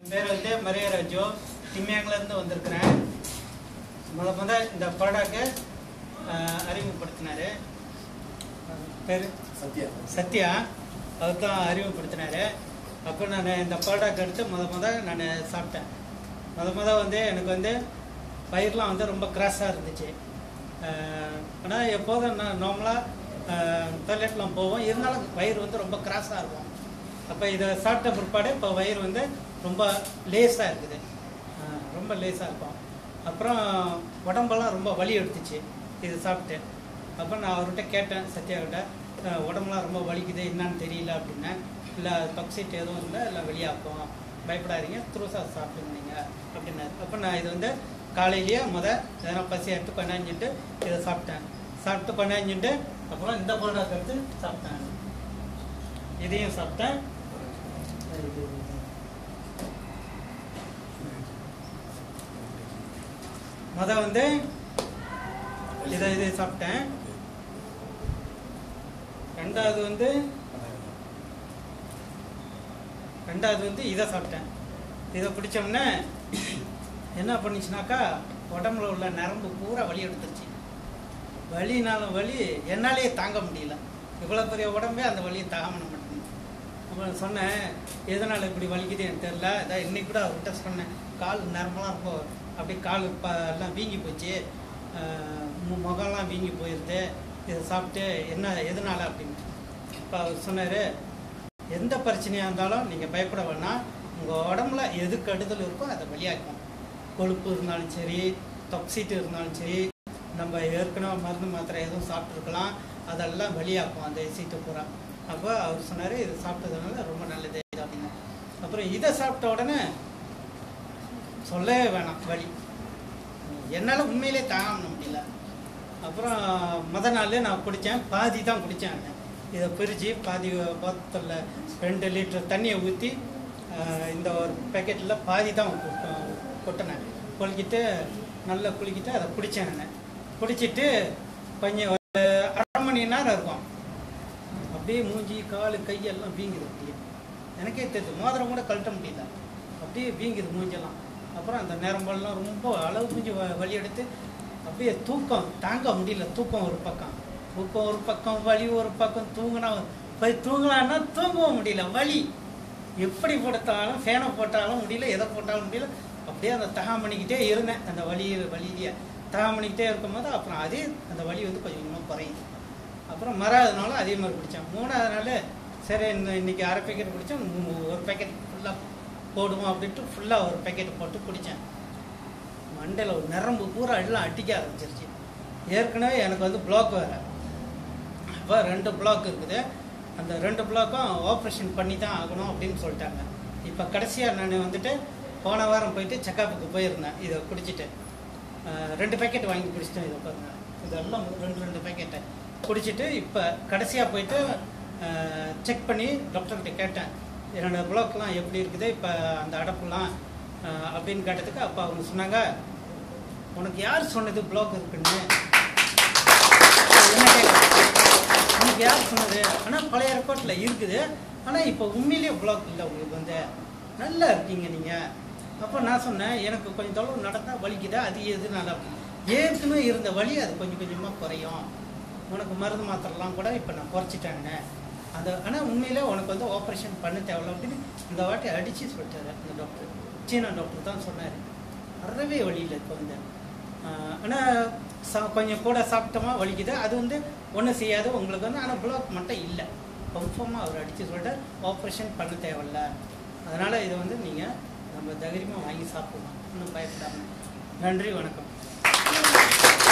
பேர் வந்து மரியராஜு திம்மியாங்கிலேருந்து வந்திருக்கிறேன். இந்த ப்ராடக்டை அறிமுகப்படுத்தினார். பேர் சத்யா. அவர் தான் அறிமுகப்படுத்தினார். அப்போ நான் இந்த ப்ராடக்ட் எடுத்து நான் சாப்பிட்டேன். வந்து எனக்கு வந்து பயிரெலாம் வந்து ரொம்ப கிராஸாக இருந்துச்சு. ஆனால் எப்போதும் நான் நார்மலாக டாய்லெட்லாம் போவோம், இருந்தாலும் வயிறு வந்து ரொம்ப கிராஸாக இருக்கும். அப்போ இதை சாப்பிட்ட பிற்பாடு இப்போ வயிறு வந்து ரொம்ப லேஸாக இருக்குது, ரொம்ப லேஸாக இருக்கும். அப்புறம் உடம்பெல்லாம் ரொம்ப வலி எடுத்துச்சு இது சாப்பிட்டு. அப்போ நான் அவர்கிட்ட கேட்டேன், சத்யாக்கிட்ட, உடம்புலாம் ரொம்ப வலிக்குது, என்னான்னு தெரியல அப்படின்னேன். இல்லை டாக்ஸிட் எதுவும் இல்லை, இல்லை வெளியாக்கும், பயப்படாதீங்க, த்ரூஸா சாப்பிடுங்க நீங்கள் அப்படின்னாரு. அப்போ நான் இது வந்து காலையிலேயே எதனா பசி எடுத்து கொண்டாஞ்சிட்டு இதை சாப்பிட்டு கொண்டாஞ்சிட்டு அப்புறம் இந்த ப்ராடக்ட் எடுத்து சாப்பிட்டேன். இதையும் சாப்பிட்டேன். வந்து இதை சாப்பிட்டேன். ரெண்டாவது வந்து இதை சாப்பிட்டேன். இதை பிடிச்சோம்னா என்ன பண்ணிச்சுனாக்கா, உடம்புல உள்ள நரம்பு பூரா வலி எடுத்துருச்சு. வலினாலும் வலி என்னாலேயே தாங்க முடியல. இவ்வளோ பெரிய உடம்பே அந்த வலியை தாங்க மாட்டேங்குது. அப்புறம் சொன்னேன், எதனால் இப்படி வலிக்குது எனக்கு தெரியல. இதான் இன்னைக்கு கூட அவர்கிட்ட சொன்னேன், கால் நரம்பெல்லாம் இருக்கும், அப்படி கால் எல்லாம் வீங்கி போச்சு, முகம்லாம் வீங்கி போயிடுது, இதை சாப்பிட்டு எதனால் அப்படின்ட்டு. இப்போ அவர் சொன்னார், எந்த பிரச்சனையாக இருந்தாலும் நீங்கள் பயப்பட வேணாம், உங்கள் உடம்புல எது கெடுதல் இருக்கோ அதை வெளியாக்கும். கொழுப்பு இருந்தாலும் சரி, டாக்ஸிட் இருந்தாலும் சரி, நம்ம ஏற்கனவே மருந்து மாத்திரை எதுவும் சாப்பிட்ருக்கலாம், அதெல்லாம் வெளியாக்கும் அந்த சீட்டு பூரா. அப்போ அவர் சொன்னார், இது சாப்பிட்டதுனால ரொம்ப நல்லது அப்படின்னு. அப்புறம் இதை சாப்பிட்ட உடனே சொல்லவே வேணாம், வலி என்னால் உண்மையிலே தாங்க முடியல. அப்புறம் நாள் நான் குடித்தேன், பாதி தான் குடித்தேன். இதை பிரித்து பாதி பாத்திரத்தில் 2 லிட்டர் தண்ணியை ஊற்றி இந்த ஒரு பேக்கெட்டில் பாதி தான் கொட்டினேன். குளிக்கிட்டு நல்லா குளிக்கிட்டு அதை குடித்தேன். நான் குடிச்சிட்டு கொஞ்சம் ஒரு அரை மணி நேரம் இருக்கும், அப்படியே மூஞ்சி கால் கையெல்லாம் வீங்குது. அப்படியே எனக்கே தெரியுது, மோதிரம் கூட கழட்ட முடியல, அப்படியே வீங்குது மூஞ்செல்லாம். அப்புறம் அந்த நேரம்பெல்லாம் ரொம்ப அளவு மூஞ்சி வலி எடுத்து அப்படியே தூக்கம் தாங்க முடியல. தூக்கம் ஒரு பக்கம், வலி ஒரு பக்கம். தூங்கலான்னா தூங்கவும் முடியல, வலி எப்படி படுத்தாலும், ஃபேனை போட்டாலும் முடியல, எதை போட்டாலும் முடியல. அப்படியே அந்த தகம் பண்ணிக்கிட்டே இருந்தேன். அந்த வலியை தகம் பண்ணிக்கிட்டே இருக்கும்போது அப்புறம் அதே அந்த வலி வந்து கொஞ்சம் கொஞ்சமாக குறையுது. அப்புறம் மறாதனால அதே மாதிரி குடித்தேன். 3வது நாள் சரி இன்னைக்கு அரை பேக்கெட் குடித்தேன், ஒரு பேக்கெட் ஃபுல்லாக போடுவோம் அப்படின்ட்டு ஃபுல்லாக ஒரு பேக்கெட் போட்டு குடித்தேன். மண்டையில் ஒரு நரம்பு பூரா எல்லாம் அடிக்க ஆரம்பிச்சிருச்சு. ஏற்கனவே எனக்கு வந்து பிளாக் வேறு. அப்போ 2 பிளாக் இருக்குது. அந்த 2 பிளாக்கும் ஆப்ரேஷன் பண்ணி தான் ஆகணும் அப்படின்னு சொல்லிட்டாங்க. இப்போ கடைசியாக நான் வந்துட்டு போன வாரம் போயிட்டு செக்கப்புக்கு போயிருந்தேன். இதை குடிச்சிட்டு 2 பேக்கெட் வாங்கி குடிச்சிட்டேன். இதை பாருங்க, இதெல்லாம் 2 பேக்கெட்டை குடிச்சிட்டு இப்போ கடைசியாக போயிட்டு செக் பண்ணி டாக்டர்கிட்ட கேட்டேன், என்னோட பிளாக்லாம் எப்படி இருக்குது, இப்போ அந்த அடப்புலாம் அப்படின்னு கேட்டதுக்கு அப்போ அவங்க சொன்னாங்க, உனக்கு யார் சொன்னது பிளாக் இருக்குன்னு? என்ன உனக்கு யார் சொன்னது? ஆனால் பழைய ரெக்கார்டில் இருக்குது, ஆனால் இப்போ உண்மையிலேயே பிளாக் இல்லை, உங்களுக்கு வந்து நல்லா இருக்கீங்க நீங்கள். அப்போ நான் சொன்னேன், எனக்கு கொஞ்சம் தொலைவு நடந்தால் வலிக்குதா, அது எதுனால? ஏற்கனவே இருந்த வலி அது கொஞ்சம் கொஞ்சமாக குறையும், உனக்கு மருந்து மாத்திரலாம் கூட இப்போ நான் குறைச்சிட்டேங்க அந்த. ஆனால் உண்மையிலே உனக்கு வந்து ஆப்ரேஷன் பண்ண தேவையில்ல அப்படின்னு இந்த வாட்டி அடித்து சொல்லிட்டாரு அந்த டாக்டர். சீனா டாக்டர் தான் சொன்னார். அறவே வழியில் இப்போ வந்து. ஆனால் கொஞ்சம் கூட சாப்பிட்டோமா வலிக்குது, அது வந்து ஒன்றும் செய்யாது உங்களுக்கு வந்து. ஆனால் பிளாக் மட்டும் இல்லை, கன்ஃபார்மாக அவர் அடித்து சொல்லிட்டு ஆப்ரேஷன் பண்ண தேவையில்ல. அதனால் இதை வந்து நீங்கள் நம்ம தைரியமாக வாங்கி சாப்பிடலாம், ஒன்றும் பயப்படாமல். நன்றி, வணக்கம்.